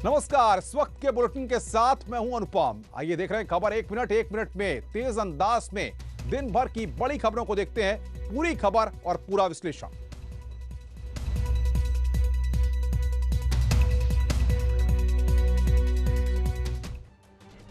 नमस्कार। इस वक्त के बुलेटिन के साथ मैं हूं अनुपम। आइए देख रहे हैं खबर एक मिनट में तेज अंदाज में दिन भर की बड़ी खबरों को देखते हैं, पूरी खबर और पूरा विश्लेषण।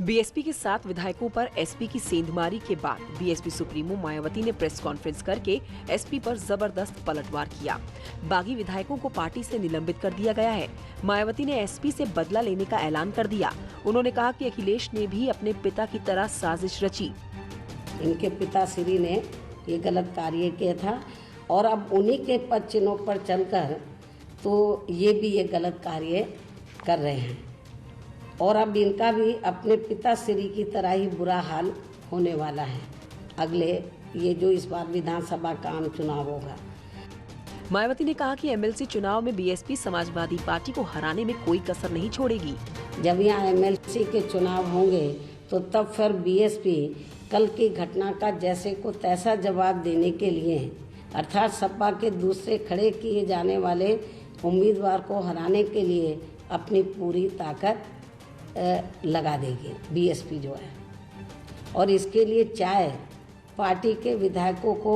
बीएसपी के 7 विधायकों पर एसपी की सेंधमारी के बाद बीएसपी सुप्रीमो मायावती ने प्रेस कॉन्फ्रेंस करके एसपी पर जबरदस्त पलटवार किया। बागी विधायकों को पार्टी से निलंबित कर दिया गया है। मायावती ने एसपी से बदला लेने का ऐलान कर दिया। उन्होंने कहा कि अखिलेश ने भी अपने पिता की तरह साजिश रची। इनके पिताश्री ने ये गलत कार्य किया था और अब उन्हीं के पद चिन्हों पर चलकर तो ये भी ये गलत कार्य कर रहे हैं और अब इनका भी अपने पिताश्री की तरह ही बुरा हाल होने वाला है अगले ये जो इस बार विधानसभा का आम चुनाव होगा। मायावती ने कहा कि एमएलसी चुनाव में बीएसपी समाजवादी पार्टी को हराने में कोई कसर नहीं छोड़ेगी। जब यहाँ एमएलसी के चुनाव होंगे तो तब फिर बीएसपी कल की घटना का जैसे को तैसा जवाब देने के लिए अर्थात सपा के दूसरे खड़े किए जाने वाले उम्मीदवार को हराने के लिए अपनी पूरी ताकत लगा देगी बीएसपी जो है। और इसके लिए चाहे पार्टी के विधायकों को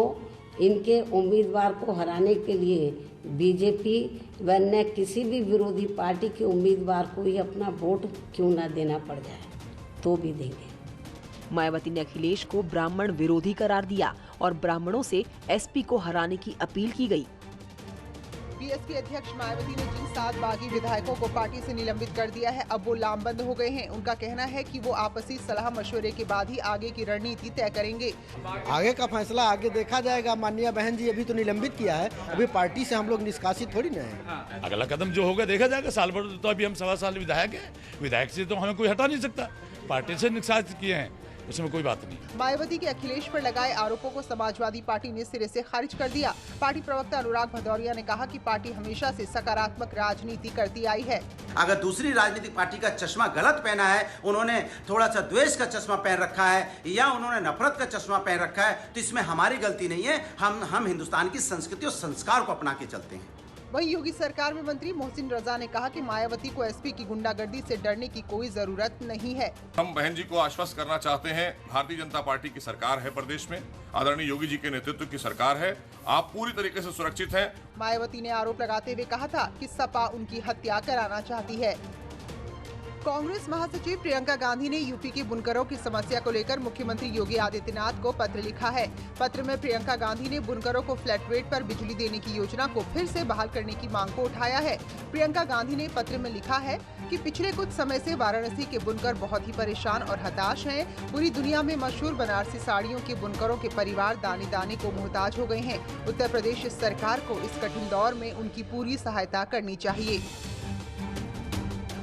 इनके उम्मीदवार को हराने के लिए बीजेपी व अन्य किसी भी विरोधी पार्टी के उम्मीदवार को ही अपना वोट क्यों ना देना पड़ जाए तो भी देंगे। मायावती ने अखिलेश को ब्राह्मण विरोधी करार दिया और ब्राह्मणों से एसपी को हराने की अपील की गई। बीएसपी अध्यक्ष मायावती ने जिन 7 बागी विधायकों को पार्टी से निलंबित कर दिया है अब वो लामबंद हो गए हैं। उनका कहना है कि वो आपसी सलाह मशवरे के बाद ही आगे की रणनीति तय करेंगे। आगे का फैसला आगे देखा जाएगा। माननीय बहन जी अभी तो निलंबित किया है, अभी पार्टी से हम लोग निष्कासित थोड़ी ना है। अगला कदम जो होगा देखा जाएगा। साल भर तो अभी हम 1.25 साल विधायक है, विधायक से तो हमें कोई हटा नहीं सकता। पार्टी से निष्कासित किए हैं, उसमें कोई बात नहीं। मायावती के अखिलेश पर लगाए आरोपों को समाजवादी पार्टी ने सिरे से खारिज कर दिया। पार्टी प्रवक्ता अनुराग भदौरिया ने कहा कि पार्टी हमेशा से सकारात्मक राजनीति करती आई है। अगर दूसरी राजनीतिक पार्टी का चश्मा गलत पहना है, उन्होंने थोड़ा सा द्वेष का चश्मा पहन रखा है या उन्होंने नफरत का चश्मा पहन रखा है, तो इसमें हमारी गलती नहीं है। हम हिंदुस्तान की संस्कृति और संस्कार को अपना के चलते हैं। वहीं योगी सरकार में मंत्री मोहसिन रजा ने कहा कि मायावती को एसपी की गुंडागर्दी से डरने की कोई जरूरत नहीं है। हम बहन जी को आश्वस्त करना चाहते हैं, भारतीय जनता पार्टी की सरकार है प्रदेश में, आदरणीय योगी जी के नेतृत्व की सरकार है, आप पूरी तरीके से सुरक्षित हैं। मायावती ने आरोप लगाते हुए कहा था कि सपा उनकी हत्या कराना चाहती है। कांग्रेस महासचिव प्रियंका गांधी ने यूपी के बुनकरों की समस्या को लेकर मुख्यमंत्री योगी आदित्यनाथ को पत्र लिखा है। पत्र में प्रियंका गांधी ने बुनकरों को फ्लैट रेट पर बिजली देने की योजना को फिर से बहाल करने की मांग को उठाया है। प्रियंका गांधी ने पत्र में लिखा है कि पिछले कुछ समय से वाराणसी के बुनकर बहुत ही परेशान और हताश हैं। पूरी दुनिया में मशहूर बनारसी साड़ियों के बुनकरों के परिवार दाने दाने को मोहताज हो गए हैं। उत्तर प्रदेश सरकार को इस कठिन दौर में उनकी पूरी सहायता करनी चाहिए।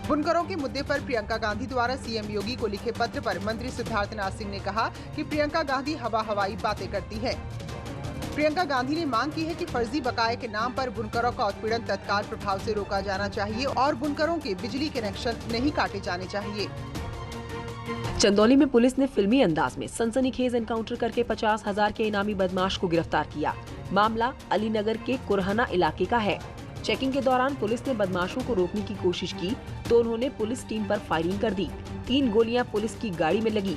बुनकरों के मुद्दे पर प्रियंका गांधी द्वारा सीएम योगी को लिखे पत्र पर मंत्री सिद्धार्थनाथ सिंह ने कहा कि प्रियंका गांधी हवाई बातें करती है। प्रियंका गांधी ने मांग की है कि फर्जी बकाये के नाम पर बुनकरों का उत्पीड़न तत्काल प्रभाव से रोका जाना चाहिए और बुनकरों के बिजली कनेक्शन नहीं काटे जाने चाहिए। चंदौली में पुलिस ने फिल्मी अंदाज में सनसनीखेज एनकाउंटर करके 50,000 के इनामी बदमाश को गिरफ्तार किया। मामला अलीनगर के कुरहना इलाके का है। चेकिंग के दौरान पुलिस ने बदमाशों को रोकने की कोशिश की तो उन्होंने पुलिस टीम पर फायरिंग कर दी। 3 गोलियां पुलिस की गाड़ी में लगी।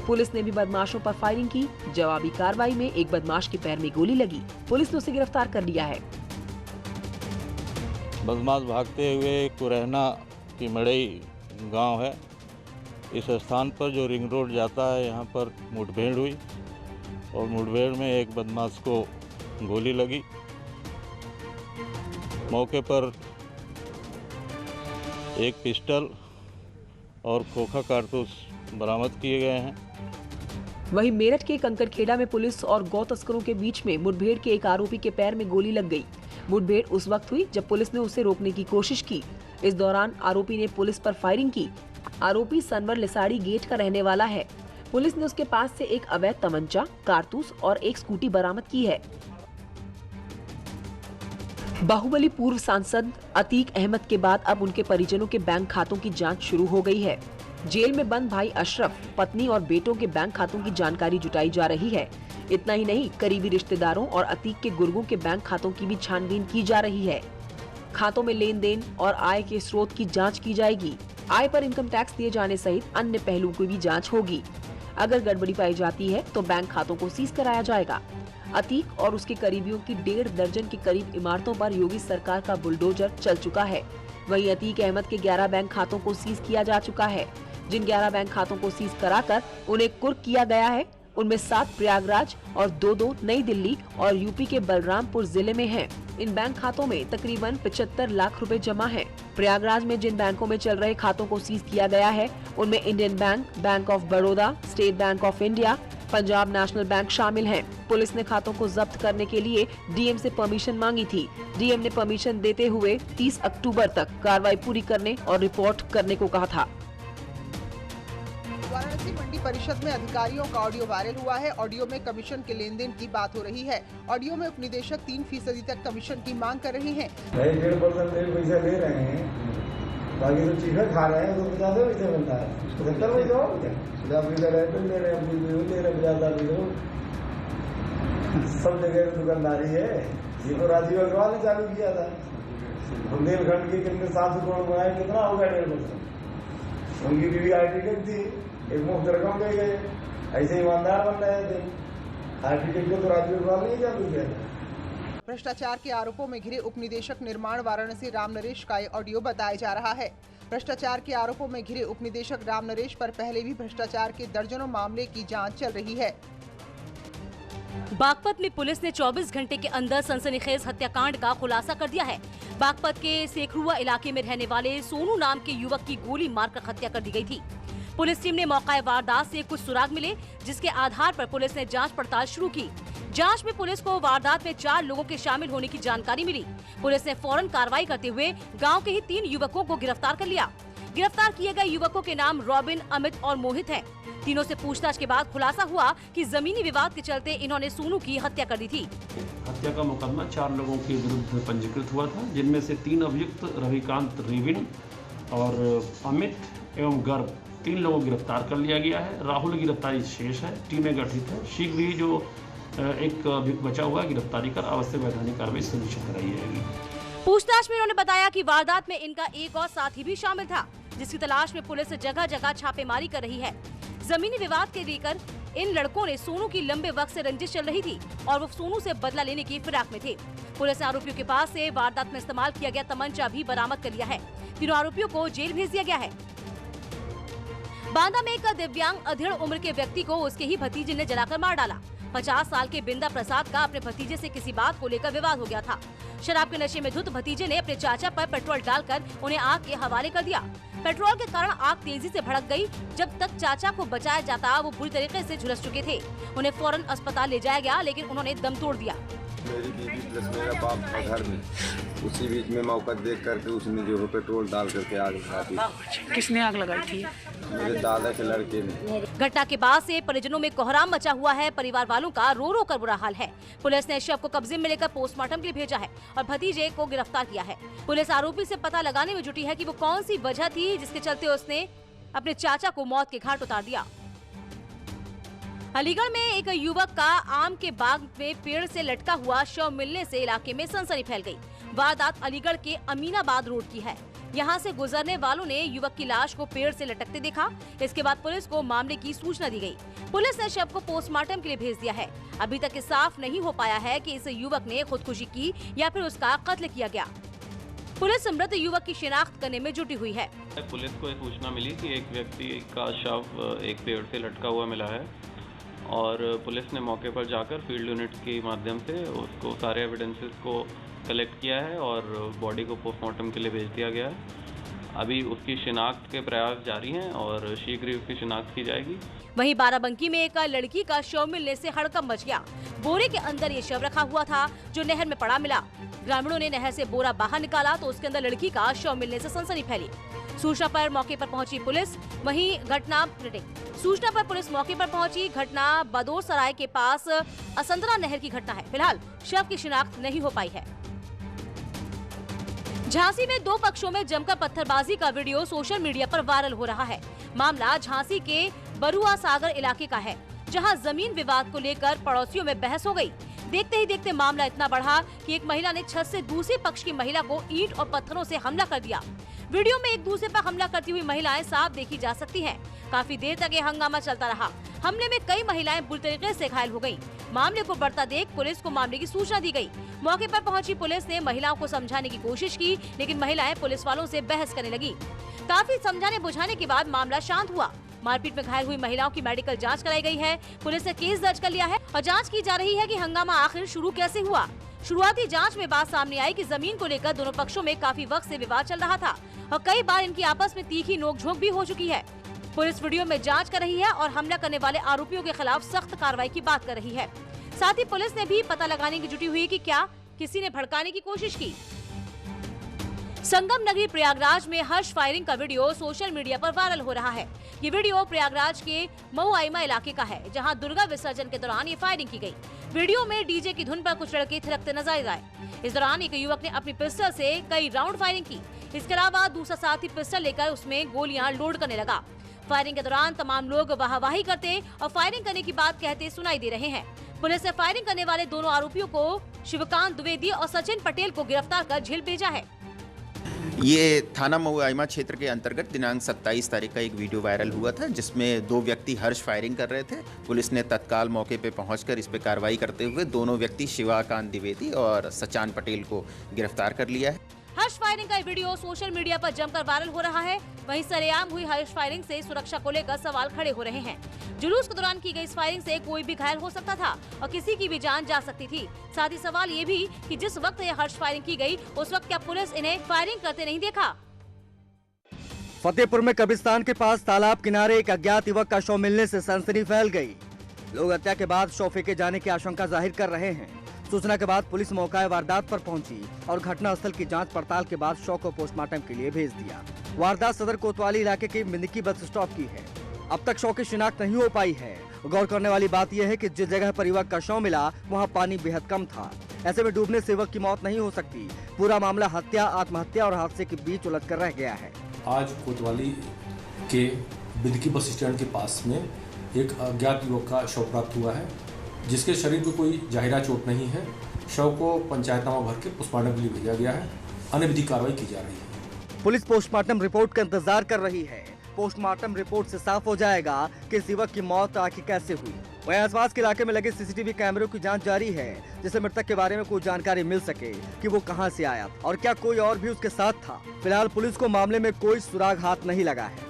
पुलिस ने भी बदमाशों पर फायरिंग की। जवाबी कार्रवाई में एक बदमाश के पैर में गोली लगी। पुलिस ने उसे गिरफ्तार कर लिया है। बदमाश भागते हुए कुरहना की मड़ई गांव है, इस स्थान पर जो रिंग रोड जाता है यहाँ पर मुठभेड़ हुई और मुठभेड़ में एक बदमाश को गोली लगी। मौके पर एक पिस्टल और खोखा कारतूस बरामद किए गए हैं। वहीं मेरठ के कंकरखेड़ा में पुलिस और गौ तस्करों के बीच में मुठभेड़ के एक आरोपी के पैर में गोली लग गई। मुठभेड़ उस वक्त हुई जब पुलिस ने उसे रोकने की कोशिश की। इस दौरान आरोपी ने पुलिस पर फायरिंग की। आरोपी सनवर लिसाड़ी गेट का रहने वाला है। पुलिस ने उसके पास से एक अवैध तमंचा, कारतूस और एक स्कूटी बरामद की है। बाहुबली पूर्व सांसद अतीक अहमद के बाद अब उनके परिजनों के बैंक खातों की जांच शुरू हो गई है। जेल में बंद भाई अशरफ, पत्नी और बेटों के बैंक खातों की जानकारी जुटाई जा रही है। इतना ही नहीं, करीबी रिश्तेदारों और अतीक के गुर्गों के बैंक खातों की भी छानबीन की जा रही है। खातों में लेन देन और आय के स्रोत की जांच की जाएगी। आय पर इनकम टैक्स दिए जाने सहित अन्य पहलुओं की भी जांच होगी। अगर गड़बड़ी पाई जाती है तो बैंक खातों को सीज कराया जाएगा। अतीक और उसके करीबियों की 1.5 दर्जन के करीब इमारतों पर योगी सरकार का बुलडोजर चल चुका है। वहीं अतीक अहमद के 11 बैंक खातों को सीज किया जा चुका है। जिन 11 बैंक खातों को सीज कराकर उन्हें कुर्क किया गया है, उनमें 7 प्रयागराज और 2 नई दिल्ली और यूपी के बलरामपुर जिले में हैं। इन बैंक खातों में तकरीबन 75 लाख रुपए जमा हैं। प्रयागराज में जिन बैंकों में चल रहे खातों को सीज किया गया है, उनमें Indian bank, bank of Baroda, state bank of India, Punjab national bank शामिल हैं। पुलिस ने खातों को जब्त करने के लिए डीएम से परमिशन मांगी थी। डीएम ने परमिशन देते हुए 30 अक्टूबर तक कार्रवाई पूरी करने और रिपोर्ट करने को कहा था। वाराणसी मंडी परिषद में अधिकारियों का ऑडियो वायरल हुआ है। ऑडियो में कमीशन के लेन देन की बात हो रही है। ऑडियो में उपनिदेशक 3% तक कमीशन की मांग कर रही हैं। 1.5% पैसा ले रहे हैं, बाकी तो चीजें खा रहे हैं, तो ज्यादा पैसा बनता है। 75 पैसा हो गया, ले रहे हैं, सब जगह दुकानदारी है। ये तो राजीव अग्रवाल ने चालू किया था। बुंदेलखंड के कितने 7 करोड़ बनाए, कितना होगा 1.5%। उनकी बीवी आर्किटेक्ट थी, एक मुफ्त रकम दे गए, ऐसे ईमानदार बन रहे थे। आर्किटेक्ट को तो राजीव अग्रवाल ने चालू किया था। भ्रष्टाचार के आरोपों में घिरे उपनिदेशक निर्माण वाराणसी राम नरेश का ऑडियो बताया जा रहा है। भ्रष्टाचार के आरोपों में घिरे उपनिदेशक राम नरेश पर पहले भी भ्रष्टाचार के दर्जनों मामले की जांच चल रही है। बागपत में पुलिस ने 24 घंटे के अंदर सनसनीखेज हत्याकांड का खुलासा कर दिया है। बागपत के सेखरुआ इलाके में रहने वाले सोनू नाम के युवक की गोली मारकर हत्या कर दी गई थी। पुलिस टीम ने मौका वारदात से कुछ सुराग मिले, जिसके आधार पर पुलिस ने जांच पड़ताल शुरू की। जांच में पुलिस को वारदात में 4 लोगों के शामिल होने की जानकारी मिली। पुलिस ने फौरन कार्रवाई करते हुए गांव के ही 3 युवकों को गिरफ्तार कर लिया। गिरफ्तार किए गए युवकों के नाम रॉबिन, अमित और मोहित हैं। तीनों से पूछताछ के बाद खुलासा हुआ कि जमीनी विवाद के चलते इन्होंने सोनू की हत्या कर दी थी। हत्या का मुकदमा 4 लोगों के विरुद्ध पंजीकृत हुआ था, जिनमें से 3 अभियुक्त रविकांत रेविन और अमित एवं गर्भ 3 लोगों को गिरफ्तार कर लिया गया है। राहुल की गिरफ्तारी शेष है, टीमें गठित है। शीघ्र ही जो एक अभियुक्त बचा हुआ गिरफ्तारी कर आवश्यक वैधानिक कार्रवाई सुनिश्चित कराई जाएगी। पूछताछ में उन्होंने बताया कि वारदात में इनका एक और साथी भी शामिल था, जिसकी तलाश में पुलिस जगह जगह छापेमारी कर रही है। जमीनी विवाद के लेकर इन लड़कों ने सोनू की लंबे वक्त से रंजिश चल रही थी और वो सोनू से बदला लेने की फिराक में थे। पुलिस ने आरोपियों के पास से वारदात में इस्तेमाल किया गया तमंचा भी बरामद कर लिया है। तीनों आरोपियों को जेल भेज दिया गया है। बांदा में एक दिव्यांग अधेड़ उम्र के व्यक्ति को उसके ही भतीजे ने जलाकर मार डाला। 50 साल के बिंदा प्रसाद का अपने भतीजे से किसी बात को लेकर विवाद हो गया था। शराब के नशे में धुत भतीजे ने अपने चाचा पर पेट्रोल डालकर उन्हें आग के हवाले कर दिया। पेट्रोल के कारण आग तेजी से भड़क गई। जब तक चाचा को बचाया जाता वो बुरी तरीके से झुलस चुके थे। उन्हें फौरन अस्पताल ले जाया गया, लेकिन उन्होंने दम तोड़ दिया। मेरी बीवी प्लस मेरा बाप था घर में, उसी बीच में मौका देख करके उसने जो है पेट्रोल डाल करके आग लगा दी। किसने आग लगाई थी? मेरे दादा के लड़के ने। घटना के बाद से परिजनों में कोहराम मचा हुआ है। परिवार वालों का रो रो कर बुरा हाल है। पुलिस ने शव को कब्जे में लेकर पोस्टमार्टम के लिए भेजा है और भतीजे को गिरफ्तार किया है। पुलिस आरोपी से पता लगाने में जुटी है कि वो कौन सी वजह थी जिसके चलते उसने अपने चाचा को मौत के घाट उतार दिया। अलीगढ़ में एक युवक का आम के बाग में पेड़ से लटका हुआ शव मिलने से इलाके में सनसनी फैल गई। वारदात अलीगढ़ के अमीनाबाद रोड की है। यहां से गुजरने वालों ने युवक की लाश को पेड़ से लटकते देखा। इसके बाद पुलिस को मामले की सूचना दी गई। पुलिस ने शव को पोस्टमार्टम के लिए भेज दिया है। अभी तक ये साफ नहीं हो पाया है कि इस युवक ने खुदकुशी की या फिर उसका कत्ल किया गया। पुलिस मृत युवक की शिनाख्त करने में जुटी हुई है। पुलिस को सूचना मिली कि एक व्यक्ति का शव एक पेड़ से लटका हुआ मिला है और पुलिस ने मौके पर जाकर फील्ड यूनिट के माध्यम से उसको सारे एविडेंसेस को कलेक्ट किया है और बॉडी को पोस्टमार्टम के लिए भेज दिया गया है। अभी उसकी शिनाख्त के प्रयास जारी हैं और शीघ्र ही उसकी शिनाख्त की जाएगी। वहीं बाराबंकी में एक लड़की का शव मिलने से हड़कंप मच गया। बोरे के अंदर ये शव रखा हुआ था जो नहर में पड़ा मिला। ग्रामीणों ने नहर से बोरा बाहर निकाला तो उसके अंदर लड़की का शव मिलने से सनसनी फैली। सूचना पर मौके पर पहुंची पुलिस। सूचना पर पुलिस मौके पर पहुंची। घटना बदौर सराय के पास असंतरा नहर की घटना है। फिलहाल शव की शिनाख्त नहीं हो पाई है। झांसी में 2 पक्षों में जमकर पत्थरबाजी का वीडियो सोशल मीडिया पर वायरल हो रहा है। मामला झांसी के बरुआ सागर इलाके का है। जहां जमीन विवाद को लेकर पड़ोसियों में बहस हो गई। देखते ही देखते मामला इतना बढ़ा कि एक महिला ने छत से दूसरे पक्ष की महिला को ईंट और पत्थरों से हमला कर दिया। वीडियो में एक दूसरे पर हमला करती हुई महिलाएं साफ देखी जा सकती हैं। काफी देर तक ये हंगामा चलता रहा। हमले में कई महिलाएं बुरी तरीके से घायल हो गयी। मामले को बढ़ता देख पुलिस को मामले की सूचना दी गई। मौके पर पहुंची पुलिस ने महिलाओं को समझाने की कोशिश की, लेकिन महिलाएं पुलिस वालों से बहस करने लगी। काफी समझाने बुझाने के बाद मामला शांत हुआ। मारपीट में घायल हुई महिलाओं की मेडिकल जांच कराई गई है। पुलिस ने केस दर्ज कर लिया है और जांच की जा रही है कि हंगामा आखिर शुरू कैसे हुआ। शुरुआती जांच में बात सामने आई कि जमीन को लेकर दोनों पक्षों में काफी वक्त से विवाद चल रहा था और कई बार इनकी आपस में तीखी नोकझोंक भी हो चुकी है। पुलिस वीडियो में जांच कर रही है और हमला करने वाले आरोपियों के खिलाफ सख्त कार्रवाई की बात कर रही है। साथ ही पुलिस ने भी पता लगाने की जुटी हुई कि क्या किसी ने भड़काने की कोशिश की। संगम नगरी प्रयागराज में हर्ष फायरिंग का वीडियो सोशल मीडिया पर वायरल हो रहा है। ये वीडियो प्रयागराज के मऊआइमा इलाके का है, जहां दुर्गा विसर्जन के दौरान ये फायरिंग की गई। वीडियो में डीजे की धुन पर कुछ लड़के थिरकते नजर आए। इस दौरान एक युवक ने अपनी पिस्टल से कई राउंड फायरिंग की। इसके अलावा दूसरा साथी पिस्टल लेकर उसमें गोलियां लोड करने लगा। फायरिंग के दौरान तमाम लोग वाहवाही करते और फायरिंग करने की बात कहते सुनाई दे रहे हैं। पुलिस ने फायरिंग करने वाले दोनों आरोपियों को शिवकांत द्विवेदी और सचिन पटेल को गिरफ्तार कर जेल भेजा है। ये थाना मऊआइमा क्षेत्र के अंतर्गत दिनांक 27 तारीख का एक वीडियो वायरल हुआ था, जिसमें दो व्यक्ति हर्ष फायरिंग कर रहे थे। पुलिस ने तत्काल मौके पे पहुंचकर इस पे कार्रवाई करते हुए दोनों व्यक्ति शिवकांत द्विवेदी और सचिन पटेल को गिरफ्तार कर लिया है। हर्ष फायरिंग का वीडियो सोशल मीडिया पर जमकर वायरल हो रहा है। वहीं सरेआम हुई हर्ष फायरिंग से सुरक्षा को लेकर सवाल खड़े हो रहे हैं। जुलूस के दौरान की गई इस फायरिंग से कोई भी घायल हो सकता था और किसी की भी जान जा सकती थी। साथ ही सवाल ये भी कि जिस वक्त ये हर्ष फायरिंग की गई, उस वक्त क्या पुलिस इन्हें फायरिंग करते नहीं देखा। फतेहपुर में कब्रिस्तान के पास तालाब किनारे एक अज्ञात युवक का शव मिलने से सनसनी फैल गई। लोग हत्या के बाद शव फेंके जाने की आशंका जाहिर कर रहे हैं। सूचना के बाद पुलिस मौका वारदात पर पहुंची और घटना स्थल की जांच पड़ताल के बाद शव को पोस्टमार्टम के लिए भेज दिया। वारदात सदर कोतवाली इलाके के मिंदकी बस स्टॉप की है। अब तक शव की शिनाख्त नहीं हो पाई है। गौर करने वाली बात यह है कि जिस जगह पर युवक का शव मिला वहां पानी बेहद कम था। ऐसे में डूबने से युवक की मौत नहीं हो सकती। पूरा मामला हत्या, आत्महत्या और हादसे के बीच उलझ कर रह गया है। आज कोतवाली के मिंदकी बस स्टैंड के पास में एक अज्ञात युवक का शव प्राप्त हुआ है, जिसके शरीर में कोई जाहिरा चोट नहीं है। शव को पंचायतनामा भर के पोस्टमार्टम के लिए भेजा गया है। अन्य विधिक कार्रवाई की जा रही है। पुलिस पोस्टमार्टम रिपोर्ट का इंतजार कर रही है। पोस्टमार्टम रिपोर्ट से साफ हो जाएगा कि इस युवक की मौत आखिर कैसे हुई। वहीं आसपास के इलाके में लगे सीसीटीवी कैमरों की जांच जारी है, जिससे मृतक के बारे में कोई जानकारी मिल सके कि वो कहां से आया और क्या कोई और भी उसके साथ था। फिलहाल पुलिस को मामले में कोई सुराग हाथ नहीं लगा है।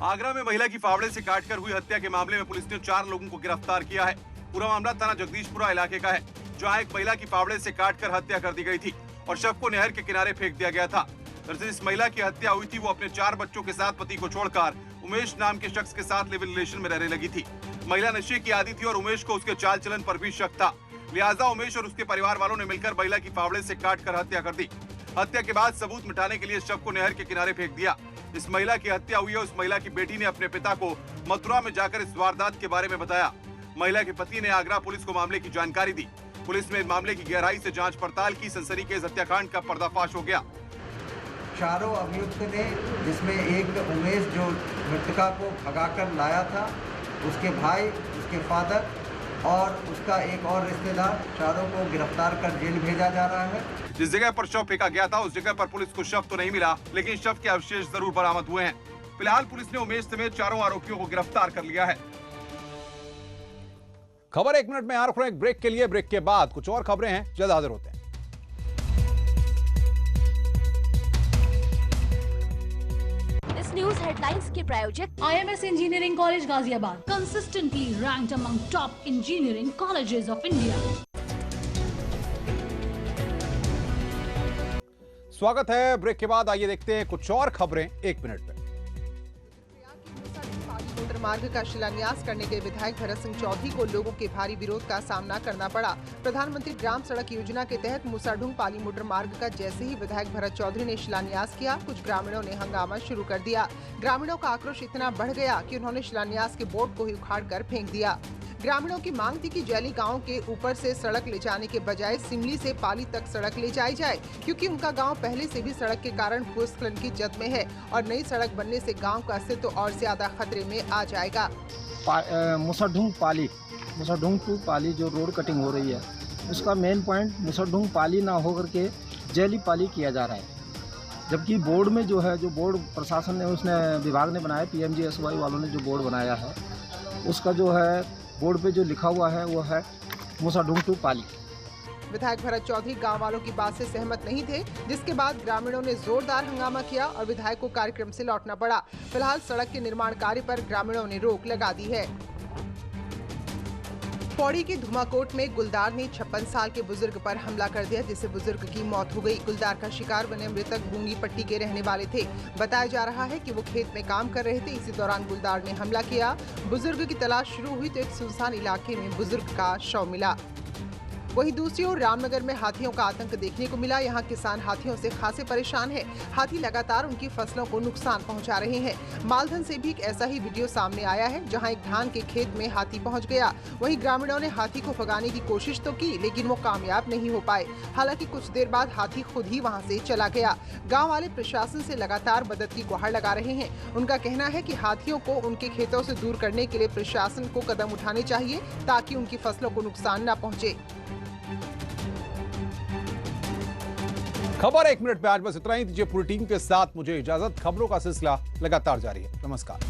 आगरा में महिला की फावड़े से काटकर हुई हत्या के मामले में पुलिस ने 4 लोगों को गिरफ्तार किया है। पूरा मामला थाना जगदीशपुरा इलाके का है, जहां एक महिला की फावड़े से काटकर हत्या कर दी गई थी और शव को नहर के किनारे फेंक दिया गया था। दरअसल इस महिला की हत्या हुई थी, वो अपने 4 बच्चों के साथ पति को छोड़कर उमेश नाम के शख्स के साथ लिव इन रिलेशन में रहने लगी थी। महिला नशे की आदी थी और उमेश को उसके चाल चलन पर भी शक था। लिहाजा उमेश और उसके परिवार वालों ने मिलकर महिला की फावड़े से काटकर हत्या कर दी। हत्या के बाद सबूत मिटाने के लिए शव को नहर के किनारे फेंक दिया। इस महिला की हत्या हुई है। उस महिला की बेटी ने अपने पिता को मथुरा में जाकर इस वारदात के बारे में बताया। महिला के पति ने आगरा पुलिस को मामले की जानकारी दी। पुलिस ने मामले की गहराई से जांच पड़ताल की। सनसनीखेज हत्याकांड का पर्दाफाश हो गया। चारों अभियुक्त ने, जिसमें एक उमेश जो मृतका को भगाकर लाया था, उसके भाई, उसके फादर और उसका एक और रिश्तेदार, चारों को गिरफ्तार कर जेल भेजा जा रहा है। जिस जगह पर शव फेंका गया था उस जगह पर पुलिस को शव तो नहीं मिला, लेकिन शव के अवशेष जरूर बरामद हुए हैं। फिलहाल पुलिस ने उमेश समेत 4 आरोपियों को गिरफ्तार कर लिया है। खबर 1 मिनट में आ रहे एक ब्रेक के लिए। ब्रेक के बाद कुछ और खबरें हैं, जल्द हाजिर होते हैं। न्यूज हेडलाइंस के प्रायोजक IMS engineering college Ghaziabad, consistently ranked among top engineering colleges of India. स्वागत है। ब्रेक के बाद आइए देखते हैं कुछ और खबरें 1 मिनट में। मोटर मार्ग का शिलान्यास करने के विधायक भरत सिंह चौधरी को लोगों के भारी विरोध का सामना करना पड़ा। प्रधानमंत्री ग्राम सड़क योजना के तहत मूसाढूंग पाली मोटर मार्ग का जैसे ही विधायक भरत चौधरी ने शिलान्यास किया, कुछ ग्रामीणों ने हंगामा शुरू कर दिया। ग्रामीणों का आक्रोश इतना बढ़ गया कि उन्होंने शिलान्यास के बोर्ड को ही उखाड़ कर फेंक दिया। ग्रामीणों की मांग थी कि जैली गांव के ऊपर से सड़क ले जाने के बजाय सिमली से पाली तक सड़क ले जाई जाए, क्योंकि उनका गांव पहले से भी सड़क के कारण भूस्खलन की जद में है और नई सड़क बनने से गांव का अस्तित्व और ज्यादा खतरे में आ जाएगा। मुसरढूंग टू पाली जो रोड कटिंग हो रही है, उसका मेन पॉइंट मुसरढूंग पाली ना होकर के जैली पाली किया जा रहा है। जबकि बोर्ड में जो है, जो बोर्ड प्रशासन ने, उसने विभाग ने बनाया, PMGSY वालों ने जो बोर्ड बनाया है, उसका जो है बोर्ड पे जो लिखा हुआ है वो है मुसरढूंग टू पाली। विधायक भरत चौधरी गांव वालों की बात से सहमत नहीं थे, जिसके बाद ग्रामीणों ने जोरदार हंगामा किया और विधायक को कार्यक्रम से लौटना पड़ा। फिलहाल सड़क के निर्माण कार्य पर ग्रामीणों ने रोक लगा दी है। पौड़ी के धुमाकोट में गुलदार ने 56 साल के बुजुर्ग पर हमला कर दिया, जिससे बुजुर्ग की मौत हो गई। गुलदार का शिकार बने मृतक गूंगी पट्टी के रहने वाले थे। बताया जा रहा है कि वो खेत में काम कर रहे थे। इसी दौरान गुलदार ने हमला किया। बुजुर्ग की तलाश शुरू हुई तो एक सुनसान इलाके में बुजुर्ग का शव मिला। वहीं दूसरी ओर रामनगर में हाथियों का आतंक देखने को मिला। यहाँ किसान हाथियों से खासे परेशान हैं। हाथी लगातार उनकी फसलों को नुकसान पहुंचा रहे हैं। मालधन से भी एक ऐसा ही वीडियो सामने आया है, जहां एक धान के खेत में हाथी पहुंच गया। वहीं ग्रामीणों ने हाथी को भगाने की कोशिश तो की, लेकिन वो कामयाब नहीं हो पाए। हालांकि कुछ देर बाद हाथी खुद ही वहां से चला गया। गाँव वाले प्रशासन से लगातार मदद की गुहार लगा रहे हैं। उनका कहना है कि हाथियों को उनके खेतों से दूर करने के लिए प्रशासन को कदम उठाने चाहिए, ताकि उनकी फसलों को नुकसान न पहुँचे। खबर 1 मिनट में आज बस इतना ही। दीजिए पूरी टीम के साथ मुझे इजाजत। खबरों का सिलसिला लगातार जारी है। नमस्कार।